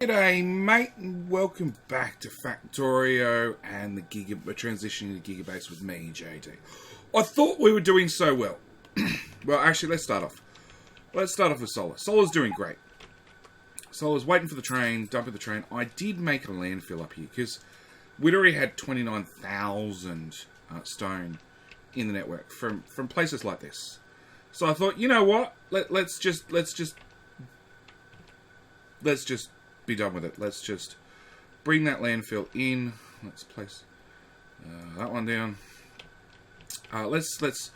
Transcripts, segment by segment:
G'day mate, and welcome back to Factorio and the transitioning to Gigabase with me, JD. I thought we were doing so well. Well, actually, let's start off. Let's start off with Solar. Solar's doing great. Solar's waiting for the train, dumping the train. I did make a landfill up here because we'd already had 29,000 stone in the network from places like this. So I thought, you know what? Let's just be done with it. Let's just bring that landfill in. Let's place that one down. Let's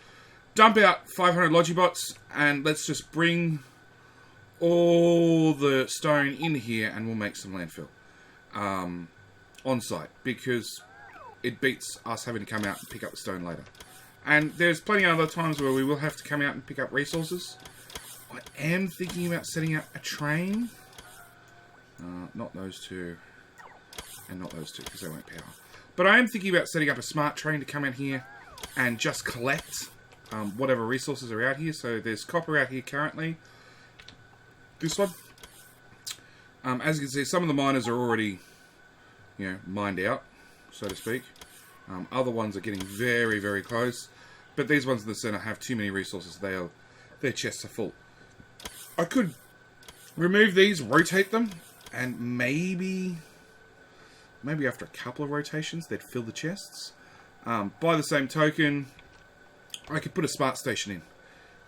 dump out 500 Logibots and let's just bring all the stone in here and we'll make some landfill on site because it beats us having to come out and pick up the stone later. And there's plenty of other times where we will have to come out and pick up resources. I am thinking about setting up a train. Not those two, and not those two, because they won't power. But I am thinking about setting up a smart train to come out here and just collect whatever resources are out here. So there's copper out here currently. This one. As you can see, some of the miners are already, mined out, so to speak. Other ones are getting very, very close. But these ones in the center have too many resources. Their chests are full. I could remove these, rotate them, and maybe after a couple of rotations, they'd fill the chests. By the same token, I could put a smart station in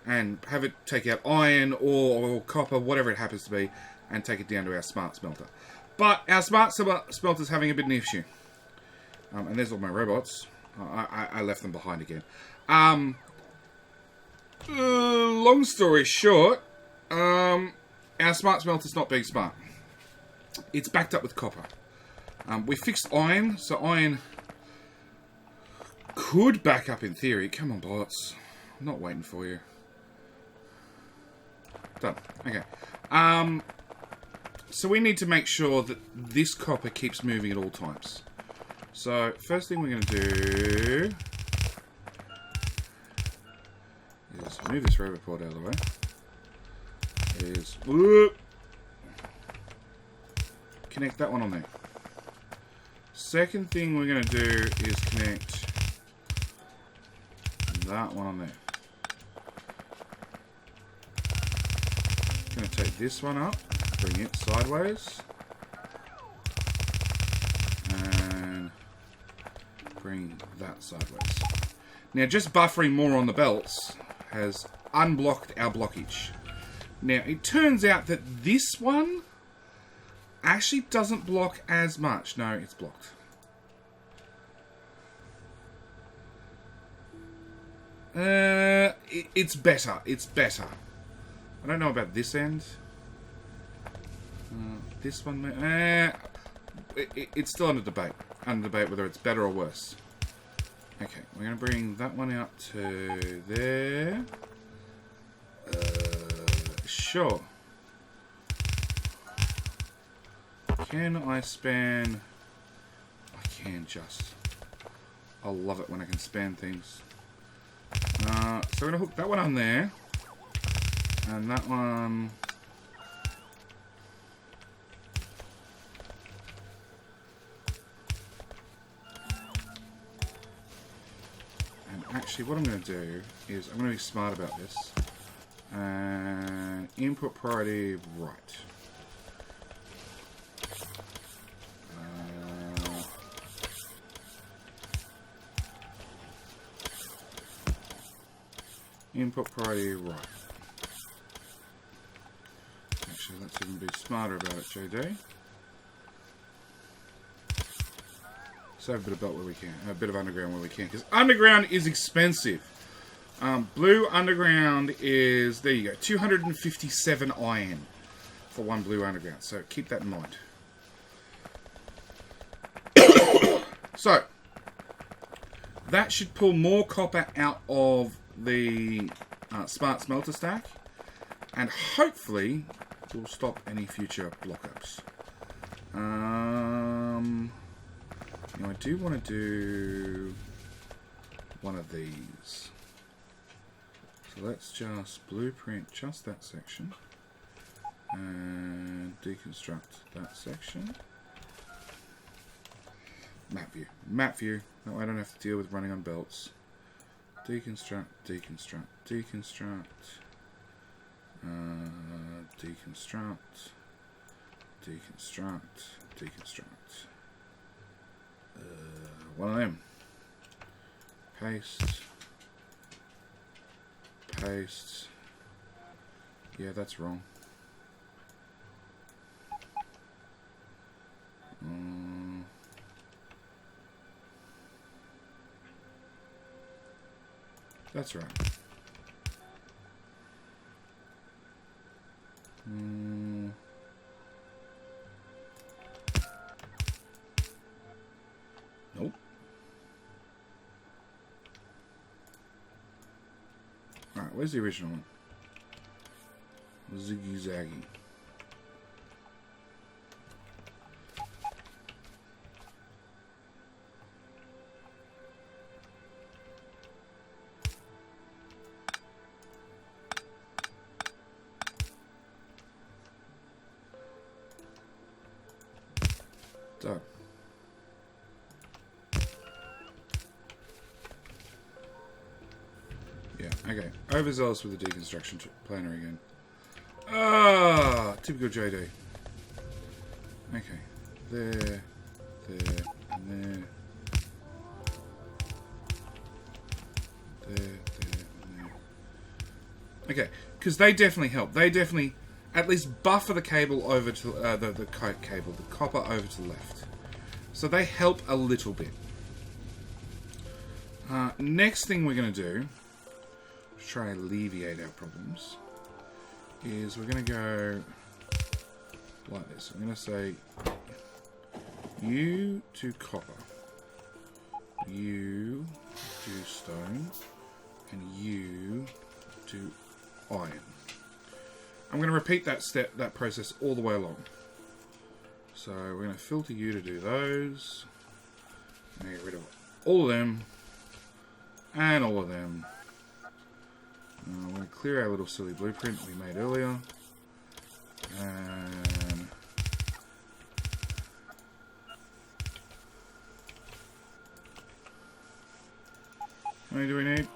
and have it take out iron or copper, whatever it happens to be, and take it down to our smart smelter. But our smart smelter's having a bit of an issue. And there's all my robots. I left them behind again. Long story short, our smart smelter's not being smart. It's backed up with copper. We fixed iron, so iron could back up in theory. Come on, bots. I'm not waiting for you. Done. Okay. So we need to make sure that this copper keeps moving at all times. So, first thing we're going to do is move this robot port out of the way. Connect that one on there. Second thing we're going to do is connect that one on there. Going to take this one up, bring it sideways, and bring that sideways. Now, just buffering more on the belts has unblocked our blockage. Now, it turns out that this one actually doesn't block as much. No, it's blocked. It's better. It's better. I don't know about this end. This one, it's still under debate. Under debate whether it's better or worse. Okay, we're going to bring that one out to there. Sure. Can I span? I can just. I love it when I can span things. So we're going to hook that one on there. And that one. And actually what I'm going to do is I'm going to be smart about this. And input priority right. Input priority right. Actually, let's even be smarter about it, JD. Save a bit of belt where we can, a bit of underground where we can, because underground is expensive. Blue underground is, there you go, 257 iron for one blue underground. So keep that in mind. So that should pull more copper out of the smart smelter stack, and hopefully will stop any future block-ups. Now I do want to do one of these. So let's just blueprint just that section. And deconstruct that section. Map view. Map view. That way I don't have to deal with running on belts. Deconstruct, deconstruct, deconstruct. Deconstruct. Deconstruct. Deconstruct. One of them. Paste. Paste. Yeah, that's wrong. That's right. Nope. Alright, where's the original one? Ziggy Zaggy. Done. Yeah, okay. Overzealous with the deconstruction planner again. Ah, typical JD. Okay. There, there, and there. There, and there. Okay, because they definitely help. They definitely at least buffer the cable over to the copper over to the left. So they help a little bit. Next thing we're going to do, to try and alleviate our problems, is we're going to go like this. I'm going to say you to copper, you to stone, and you to iron. I'm going to repeat that process all the way along. So we're going to filter you to do those. I'm going to get rid of all of them and all of them. We're going to clear our little silly blueprint we made earlier. And how many do we need?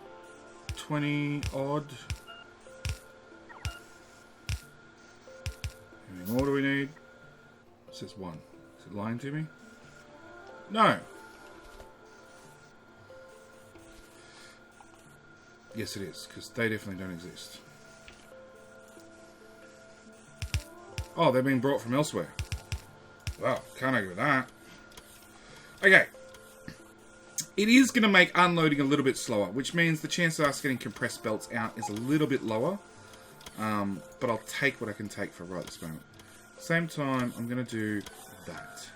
20 odd. How many more do we need? It says 1. Is it lying to me? No. Yes, it is, because they definitely don't exist. Oh, they're being brought from elsewhere. Well, can't argue with that. Okay. It is going to make unloading a little bit slower, which means the chance of us getting compressed belts out is a little bit lower. But I'll take what I can take for right this moment. Same time, I'm going to do that.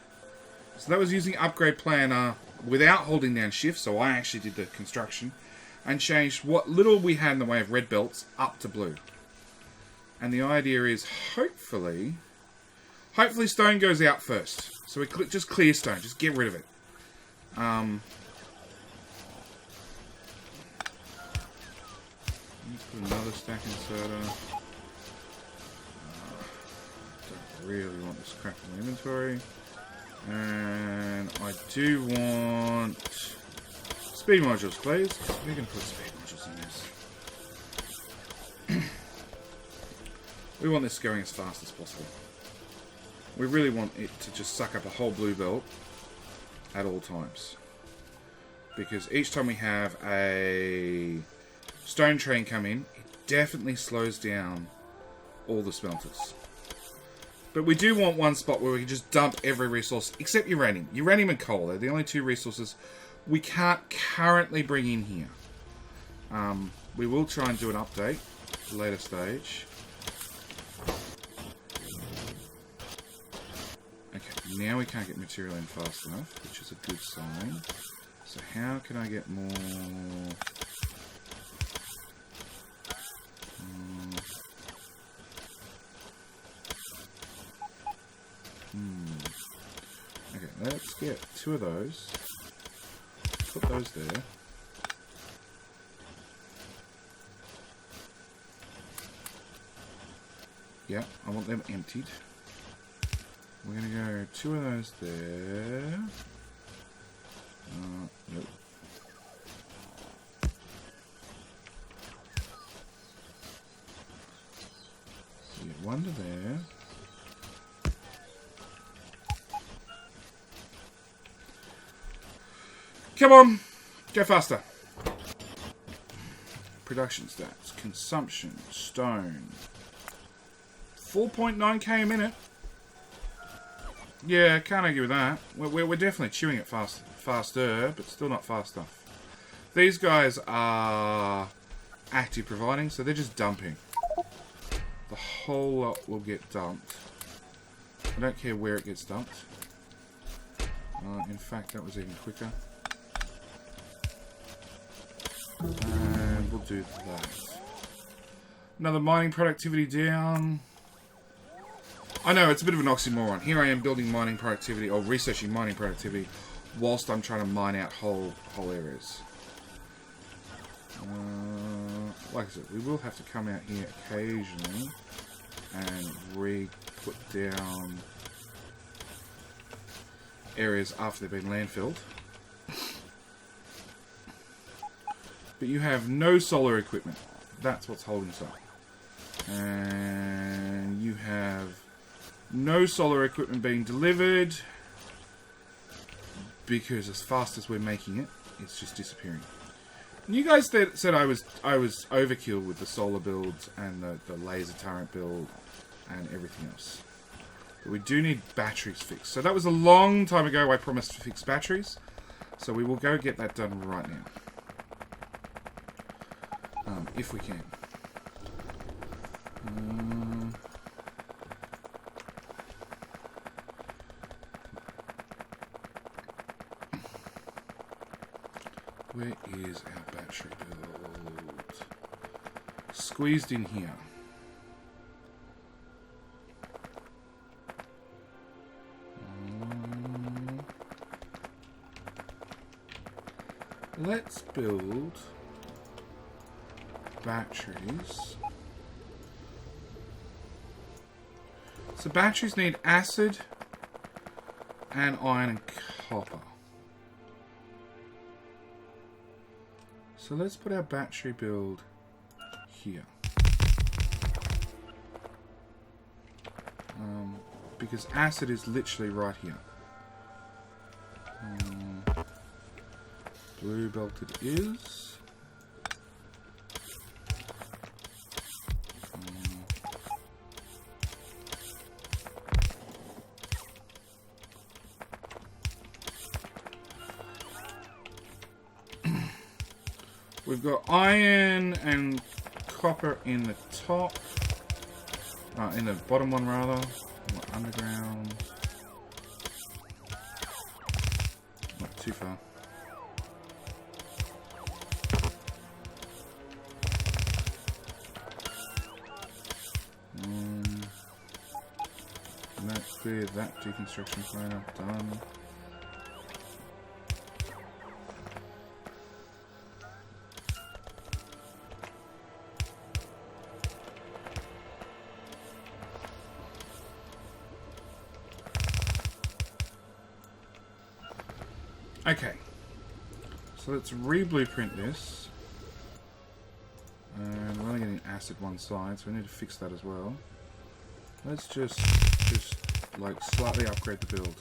So that was using Upgrade Planner without holding down Shift, so I actually did the construction, and changed what little we had in the way of red belts up to blue. And the idea is, hopefully stone goes out first. So we just clear stone, just get rid of it. Let's put another stack inserter. Don't really want this crap in the inventory. And I do want speed modules, please. We're going to put speed modules in this. We want this going as fast as possible. We really want it to just suck up a whole blue belt at all times. Because each time we have a stone train come in, it definitely slows down all the smelters. But we do want one spot where we can just dump every resource, except uranium. Uranium and coal, they're the only two resources we can't currently bring in here. We will try and do an update at a later stage. Okay, now we can't get material in fast enough, which is a good sign. So how can I get more... Okay, let's get 2 of those. Put those there. Yeah, I want them emptied. We're going to go 2 of those there. Nope. So get 1 to there. Come on! Go faster. Production stats. Consumption. Stone. 4.9k a minute. Yeah, can't argue with that. We're definitely chewing it faster, but still not fast enough. These guys are active providing, so they're just dumping. The whole lot will get dumped. I don't care where it gets dumped. In fact, that was even quicker. And we'll do that. Another mining productivity down. I know, it's a bit of an oxymoron. Here I am building mining productivity, or researching mining productivity, whilst I'm trying to mine out whole areas. Like I said, we will have to come out here occasionally and put down areas after they've been landfilled. But you have no solar equipment. That's what's holding us up. And you have no solar equipment being delivered because as fast as we're making it, it's just disappearing. And you guys said I was overkill with the solar builds and the laser turret build and everything else. But we do need batteries fixed. So that was a long time ago I promised to fix batteries. So we will go get that done right now. If we can. Where is our battery build? Squeezed in here. Let's build batteries. So batteries need acid and iron and copper. So let's put our battery build here. Because acid is literally right here. Blue belted is. We've got iron and copper in the top. In the bottom one rather. Underground. Not too far. And that's clear. That deconstruction plan done. Okay, so let's re-blueprint this. And we're only getting acid one side, so we need to fix that as well. Let's just like slightly upgrade the build.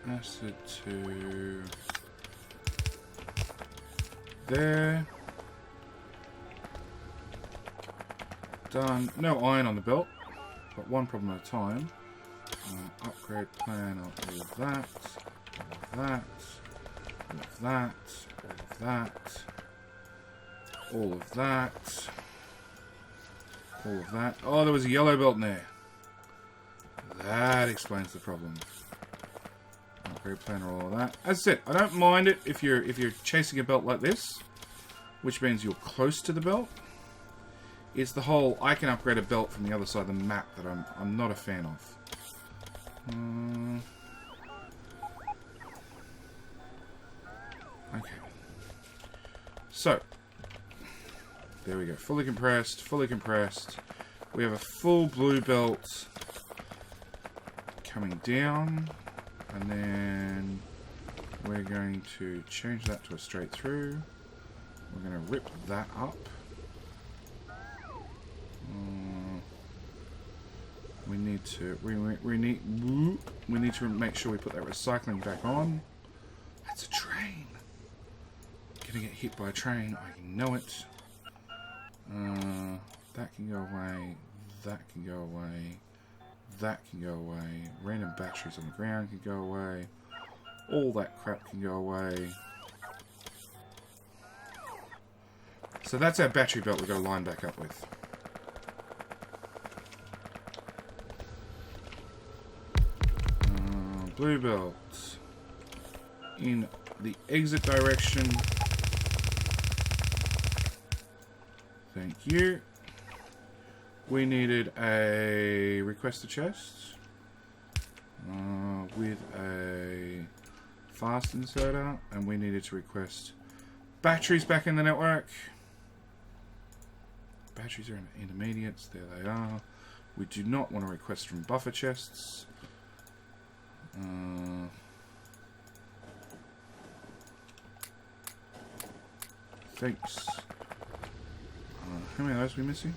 Acid to there. Done. No iron on the belt, but one problem at a time. Upgrade plan of all of that, all of that. Oh, there was a yellow belt in there. That explains the problem. Upgrade plan or all of that. As I said, I don't mind it if you're chasing a belt like this, which means you're close to the belt. is the whole I can upgrade a belt from the other side of the map that I'm not a fan of. Okay. So, there we go. Fully compressed, fully compressed. We have a full blue belt coming down. And then we're going to change that to a straight through. We're going to rip that up. We need to we need to make sure we put that recycling back on. That's a train. Gonna get hit by a train. I know it. That can go away. That can go away. That can go away. Random batteries on the ground can go away. All that crap can go away. So that's our battery belt we've got to line back up with. Blue belt in the exit direction. Thank you. We needed a request a chest with a fast inserter, and we needed to request batteries back in the network. Batteries are in intermediates. There they are. We do not want to request from buffer chests. Thanks. How many of those are we missing?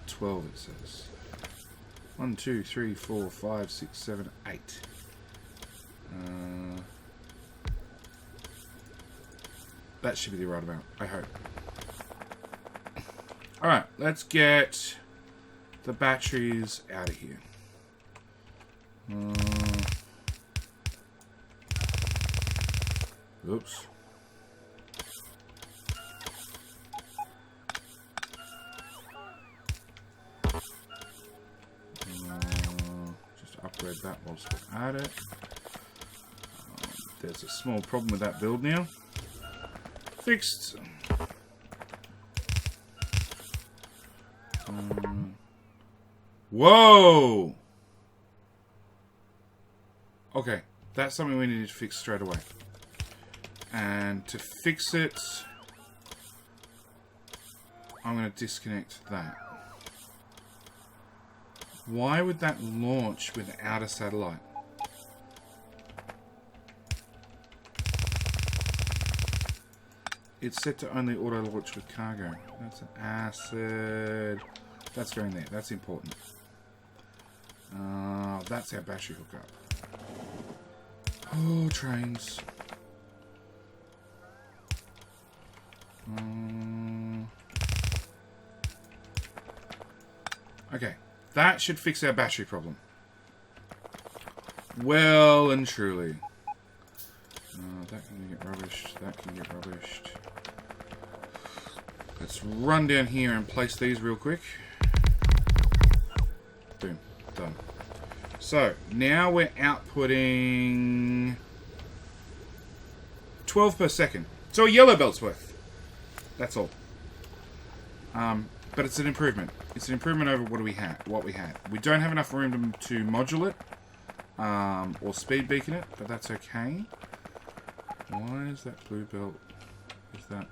12 it says. 1, 2, 3, 4, 5, 6, 7, 8. That should be the right amount, I hope. Alright, let's get the batteries out of here. Oops. Just upgrade that whilst we're at it. There's a small problem with that build now. Fixed. Whoa! Okay, that's something we need to fix straight away. And to fix it, I'm going to disconnect that. Why would that launch without a satellite? It's set to only auto-launch with cargo. That's an acid. That's going there. That's important. That's our battery hookup. Oh, trains. Okay. That should fix our battery problem. Well and truly. That can get rubbished. That can get rubbished. Let's run down here and place these real quick. Boom. Done. So, now we're outputting 12 per second. So a yellow belt's worth. That's all. But it's an improvement. It's an improvement over what we had. We don't have enough room to module it. Or speed beacon it, but that's okay. Why is that blue belt? Is that...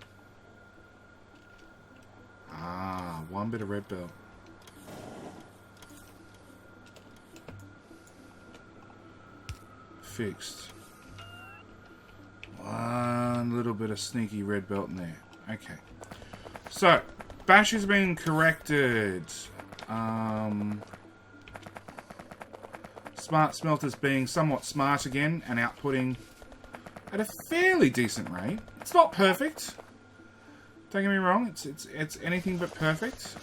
one bit of red belt. Fixed. One little bit of sneaky red belt in there. Okay. So, batteries being corrected. Smart smelters being somewhat smart again and outputting at a fairly decent rate. It's not perfect. Don't get me wrong. It's anything but perfect.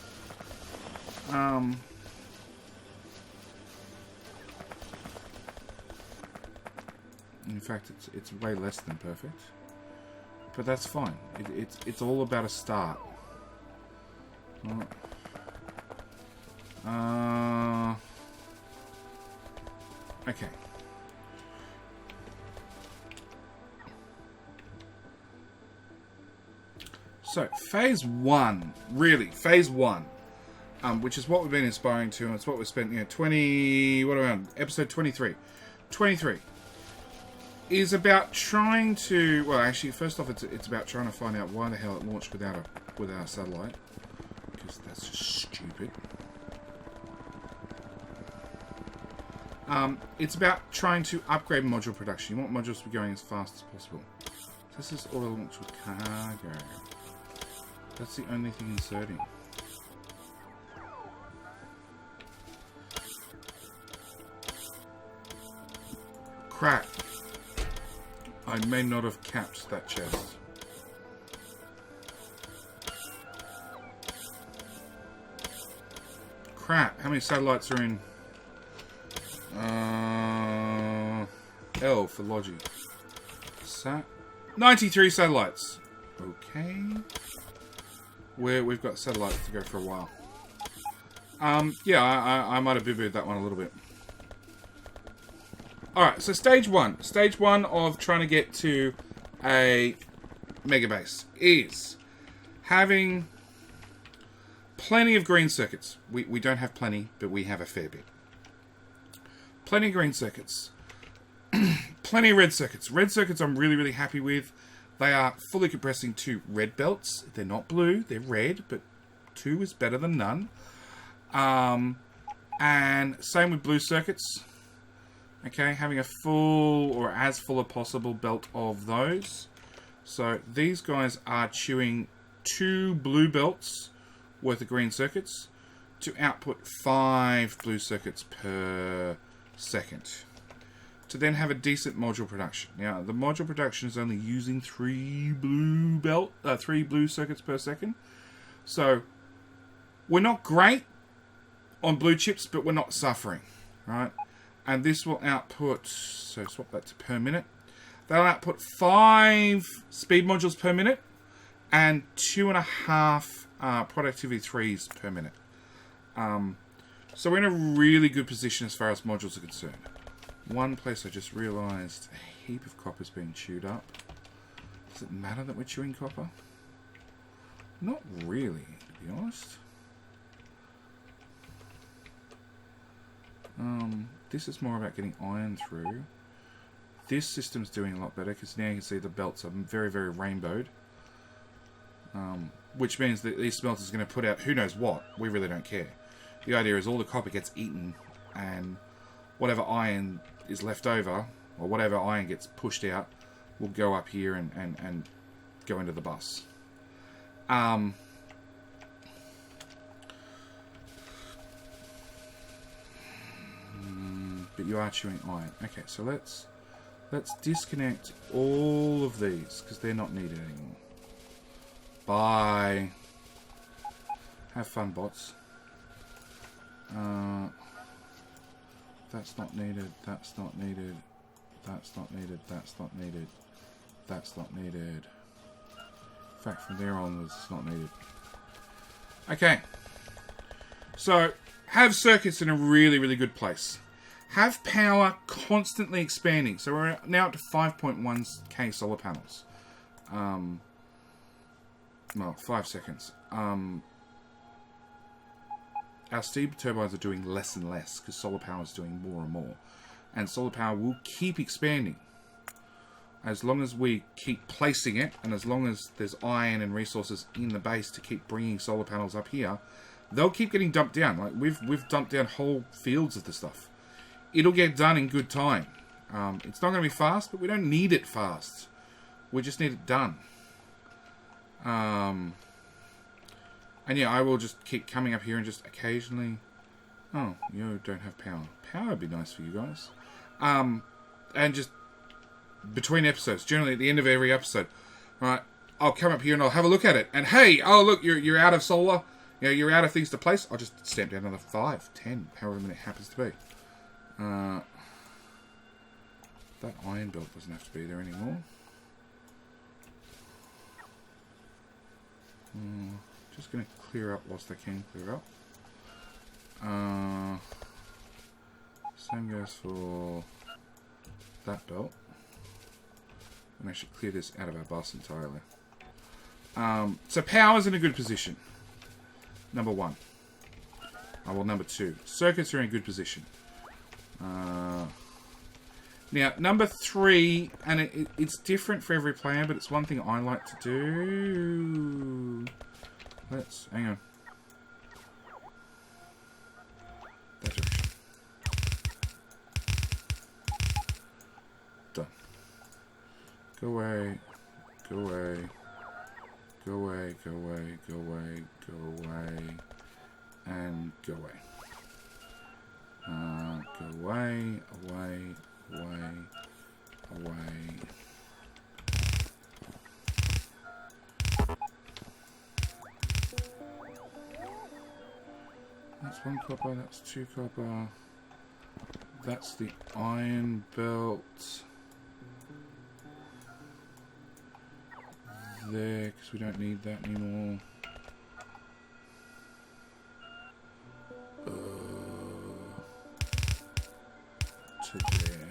In fact, it's way less than perfect. But that's fine. It's all about a start. Okay. So, phase 1, really, phase 1, which is what we've been inspiring to, and it's what we spent, episode 23. 23 is about trying to, well, actually, first off, it's about trying to find out why the hell it launched without a satellite, because that's just stupid. It's about trying to upgrade module production. You want modules to be going as fast as possible. This is auto launch with cargo. That's the only thing inserting. Crap. I may not have capped that chest. Crap. How many satellites are in? L for Logi. 93 satellites. Okay. We've got satellites to go for a while. Yeah, I might have boo-booed that one a little bit. Alright, so stage 1. Stage 1 of trying to get to a Megabase is having plenty of green circuits. We don't have plenty, but we have a fair bit. Plenty of green circuits. Plenty of red circuits. Red circuits I'm really, really happy with. They are fully compressing to red belts. They're not blue, they're red, but 2 is better than none. And same with blue circuits. Okay, having a full, or as full as possible, belt of those. So these guys are chewing 2 blue belts worth of green circuits to output 5 blue circuits per second. To then have a decent module production. Now, the module production is only using 3 blue circuits per second. So, we're not great on blue chips, but we're not suffering, right? And this will output, so swap that to per minute. They'll output 5 speed modules per minute and 2.5 productivity 3s per minute. So we're in a really good position as far as modules are concerned. One place I just realised a heap of copper's being chewed up. Does it matter that we're chewing copper? Not really, to be honest. This is more about getting iron through. This system's doing a lot better because now you can see the belts are very, very rainbowed. Which means that these smelters are going to put out who knows what. We really don't care. The idea is all the copper gets eaten and whatever iron is left over, or whatever iron gets pushed out, will go up here and go into the bus. But you are chewing iron. Okay, so let's disconnect all of these because they're not needed anymore. Bye. Have fun, bots. That's not needed. That's not needed. That's not needed. That's not needed. That's not needed. In fact, from there onwards, it's not needed. Okay. So, have circuits in a really, really good place. Have power constantly expanding. So we're now up to 5.1k solar panels. Well, 5 seconds. Our steam turbines are doing less and less because solar power is doing more and more. And solar power will keep expanding. As long as we keep placing it, and as long as there's iron and resources in the base to keep bringing solar panels up here, they'll keep getting dumped down. Like we've dumped down whole fields of the stuff. It'll get done in good time. It's not going to be fast, but we don't need it fast. We just need it done. And yeah, I will just keep coming up here and just occasionally... Oh, you don't have power. Power would be nice for you guys. And just between episodes, generally at the end of every episode, right, I'll come up here and I'll have a look at it. And hey, oh look, you're out of solar. You know, you're out of things to place. I'll just stamp down another 5, 10, however many it happens to be. That iron belt doesn't have to be there anymore. Just going to clear up whilst I can clear up. Same goes for that belt. And actually clear this out of our bus entirely. So power's in a good position. Number 1. Well, number 2. Circuits are in a good position. Now, number 3, and it's different for every player, but it's one thing I like to do. Hang on. That direction. Done. Go away. Go away. Go away. Go away. Go away. Go away. And go away. Go away. Away. Away. Away. That's 1 copper, that's 2 copper. That's the iron belt. There, because we don't need that anymore. To there.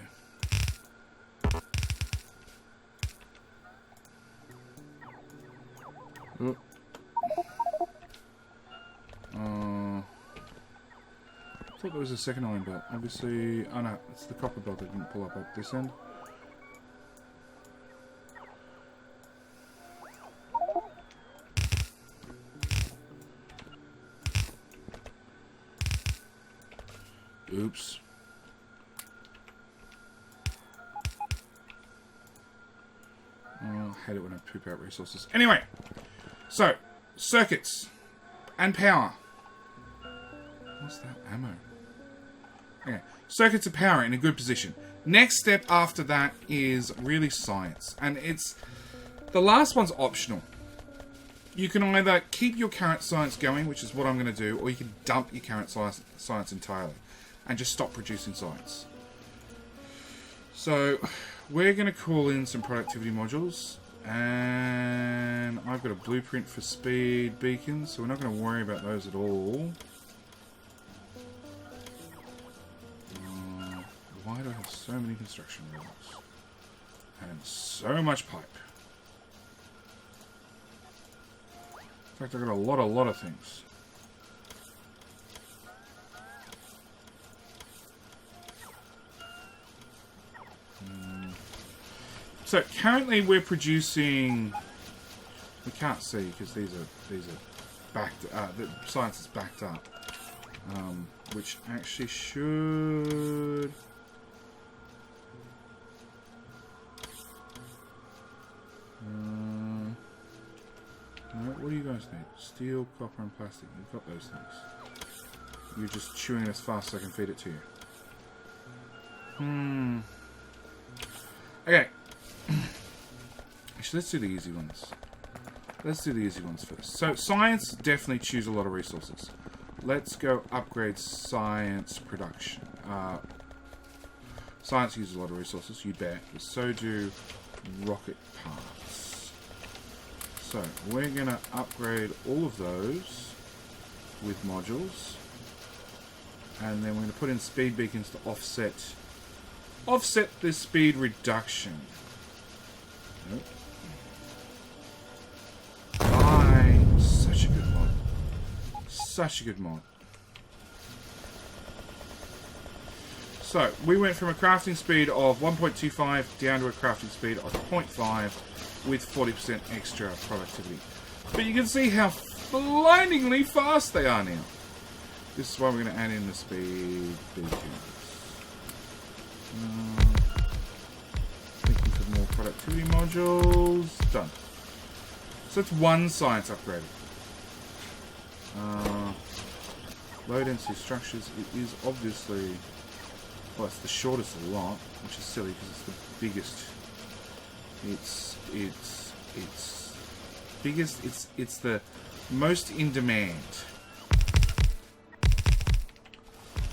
Oh. I thought there was a second iron belt. Obviously, oh no, it's the copper belt that didn't pull up at this end. Oops. Oh, I hate it when I poop out resources. Anyway, so circuits and power. What's that ammo? Okay, circuits and power in a good position. Next step after that is really science, and it's the last one's optional. You can either keep your current science going, which is what I'm going to do, or you can dump your current science entirely and just stop producing science. So we're going to call in some productivity modules, and I've got a blueprint for speed beacons, so we're not going to worry about those at all. Why do I have so many construction rails and so much pipe? In fact, I've got a lot of things. So currently we're producing. We can't see because these are backed. The science is backed up, which actually should. What do you guys need? Steel, copper, and plastic. You've got those things. You're just chewing it as fast as I can feed it to you. Okay. Actually, let's do the easy ones. Let's do the easy ones first. So, science definitely chews a lot of resources. Let's go upgrade science production. Science uses a lot of resources, you bet. But so do rocket parts. So, we're going to upgrade all of those with modules. And then we're going to put in speed beacons to offset this speed reduction. Nope. Such a good mod. Such a good mod. So, we went from a crafting speed of 1.25 down to a crafting speed of 0.5 with 40% extra productivity. But you can see how blindingly fast they are now. This is why we're going to add in the speed beacons. Thinking for more productivity modules. Done. So it's one science upgraded. Low density structures. It is obviously, well, it's the shortest a lot, which is silly because it's the biggest. It's biggest. It's the most in demand.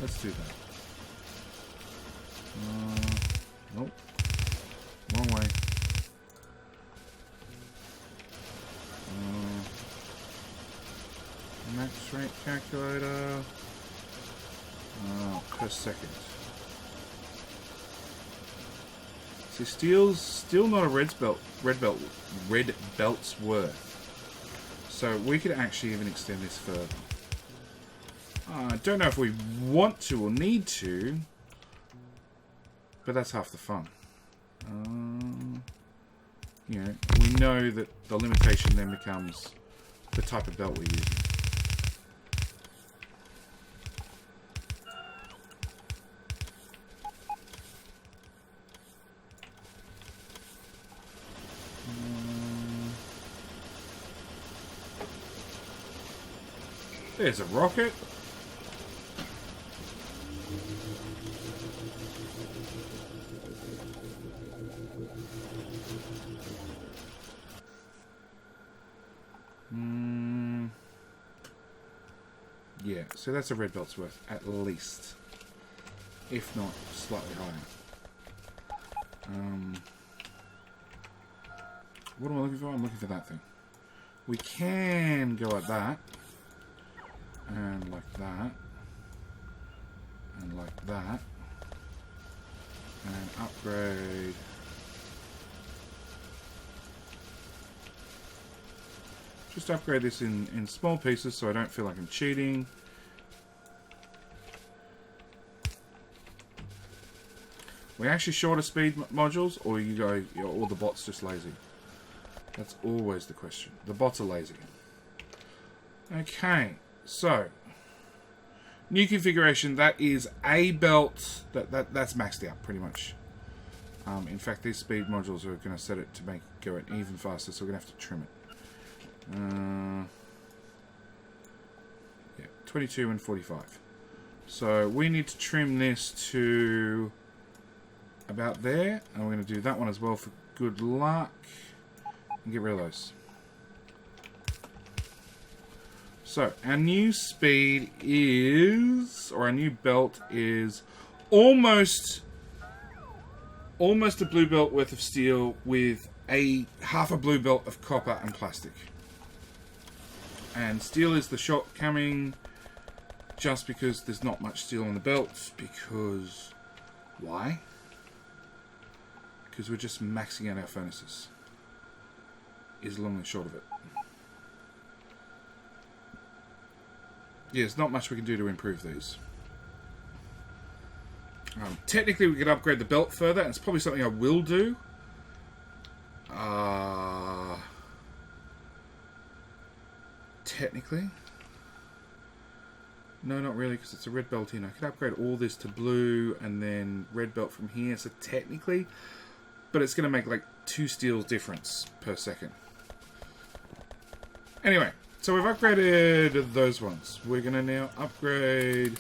Let's do that. Nope. Wrong way. Max rate calculator. Per second. See, steel's still not a red belt's worth. So we could actually even extend this further. I don't know if we want to or need to, but that's half the fun. You know, we know that the limitation then becomes the type of belt we're using. There's a rocket. Yeah, so that's a red belt's worth, at least. If not, slightly higher. What am I looking for? I'm looking for that thing. We can go like that. And like that. And like that. And upgrade. Just upgrade this in small pieces so I don't feel like I'm cheating. We actually shorter speed modules, or you go, or the bot's just lazy. That's always the question. The bots are lazy. Okay, so new configuration. That is a belt that's maxed out pretty much. In fact, these speed modules are going to set it to make it go even faster, so we're going to have to trim it. Yeah, 22 and 45. So we need to trim this to about there, and we're going to do that one as well for good luck, and get rid of those. So our new speed is, or our new belt is almost a blue belt worth of steel with half a blue belt of copper and plastic. And steel is the shortcoming, just because there's not much steel on the belt. Because why? Because we're just maxing out our furnaces. Is long and short of it. Yeah, there's not much we can do to improve these. Technically, we could upgrade the belt further, and it's probably something I will do. Technically. No, not really, because it's a red belt in. I could upgrade all this to blue, and then red belt from here, so technically. But it's going to make like 2 steels difference per second. Anyway, so we've upgraded those ones. We're going to now upgrade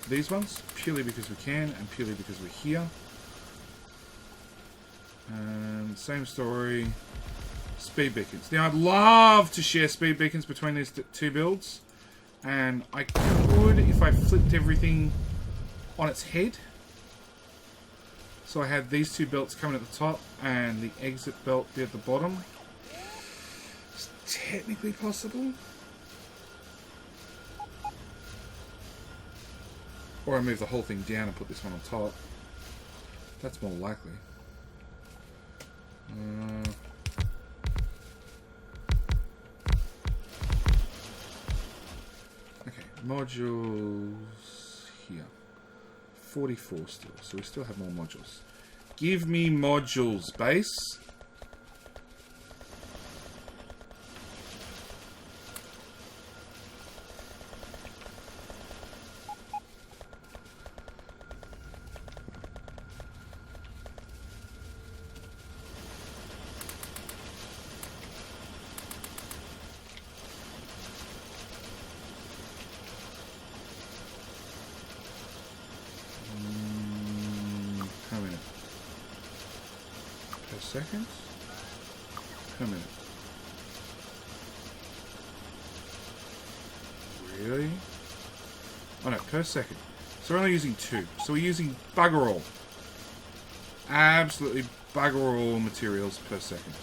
these ones, purely because we can, and purely because we're here. And same story. Speed beacons. Now, I'd love to share speed beacons between these 2 builds. And I could if I flipped everything on its head. So I had these 2 belts coming at the top and the exit belt be at the bottom. It's technically possible. Or I move the whole thing down and put this one on top. That's more likely. Okay, modules here. 44 still, so we still have more modules. Give me modules, base. Seconds per minute. Really? Oh no, per second. So we're only using 2. So we're using bugger all. Absolutely bugger all materials per second.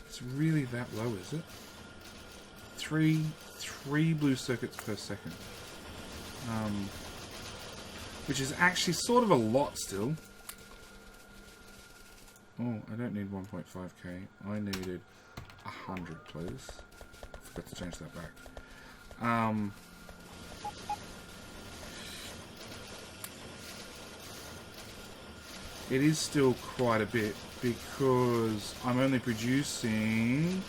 It's really that low, is it? Three blue circuits per second. Which is actually sort of a lot still. Oh, I don't need 1.5k. I needed 100, please. Forgot to change that back. It is still quite a bit because I'm only producing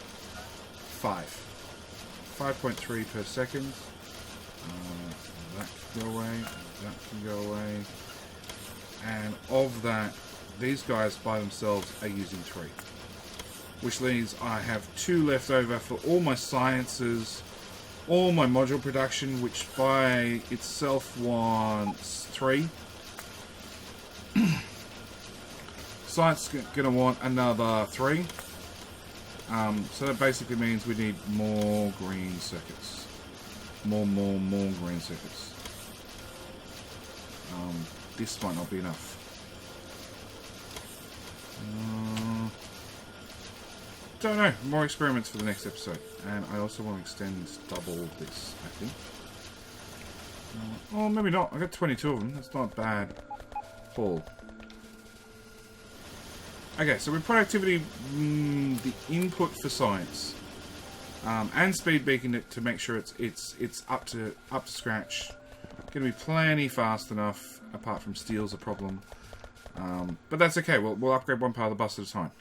5.3 per second. That can go away. That can go away. And of that, these guys by themselves are using 3. Which means I have 2 left over for all my sciences, all my module production, which by itself wants 3. Science is going to want another 3. So that basically means we need more green circuits. More green circuits. This might not be enough. Don't know. More experiments for the next episode. And I also want to extend double this, I think. Oh, maybe not. I got 22 of them. That's not bad. Haul. Okay, so with productivity, the input for science, and speed beacon it to make sure it's up to scratch. Going to be plenty fast enough. Apart from steel's a problem, but that's okay. We'll upgrade one part of the bus at a time.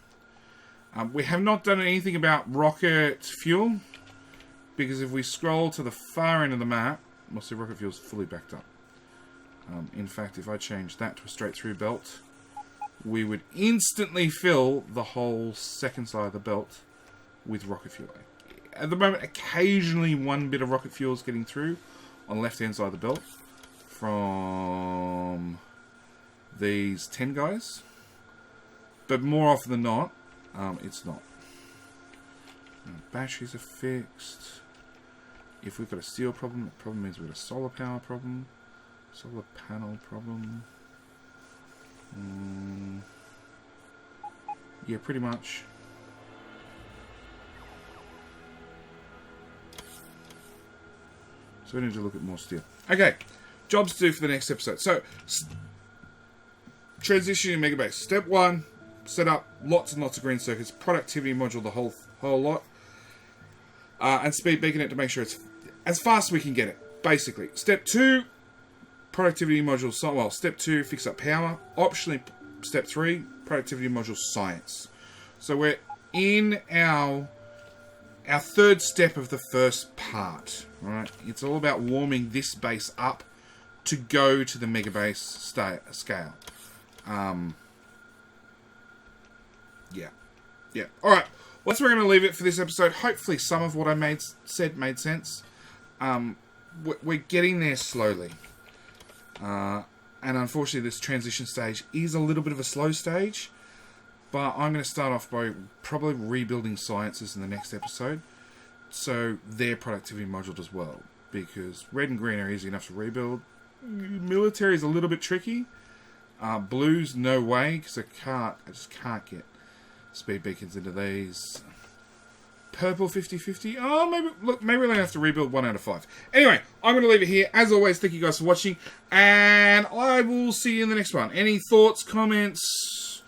We have not done anything about rocket fuel because if we scroll to the far end of the map, we'll see rocket fuel's fully backed up. In fact, if I change that to a straight through belt, we would instantly fill the whole second side of the belt with rocket fuel. At the moment, occasionally one bit of rocket fuel is getting through on the left-hand side of the belt from these 10 guys. But more often than not, it's not. Batteries are fixed. If we've got a steel problem, it probably means we've got a solar power problem. Solar panel problem. Yeah, pretty much. So we need to look at more steel. Okay, jobs to do for the next episode. So, transitioning Megabase. Step 1, set up lots and lots of green circuits. Productivity module, the whole lot. And speed beacon it to make sure it's as fast as we can get it, basically. Step 2, productivity module. Well, step 2, fix up power. Optionally, step 3, productivity module science. So we're in our third step of the first part, right? It's all about warming this base up to go to the Megabase scale. Yeah. All right. Well, that's where we're going to leave it for this episode. Hopefully, some of what I said made sense. We're getting there slowly, and unfortunately, this transition stage is a little bit of a slow stage. But I'm going to start off by probably rebuilding sciences in the next episode. So their productivity module as well. Because red and green are easy enough to rebuild. Military is a little bit tricky. Blues, no way. Because I just can't get speed beacons into these. Purple 50-50. Oh, maybe we're going to have to rebuild 1 out of 5. Anyway, I'm going to leave it here. As always, thank you guys for watching. And I will see you in the next one. Any thoughts, comments,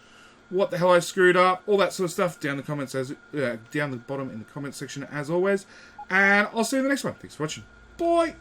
what the hell I screwed up, all that sort of stuff down the comments down the bottom in the comment section as always. And I'll see you in the next one. Thanks for watching. Bye.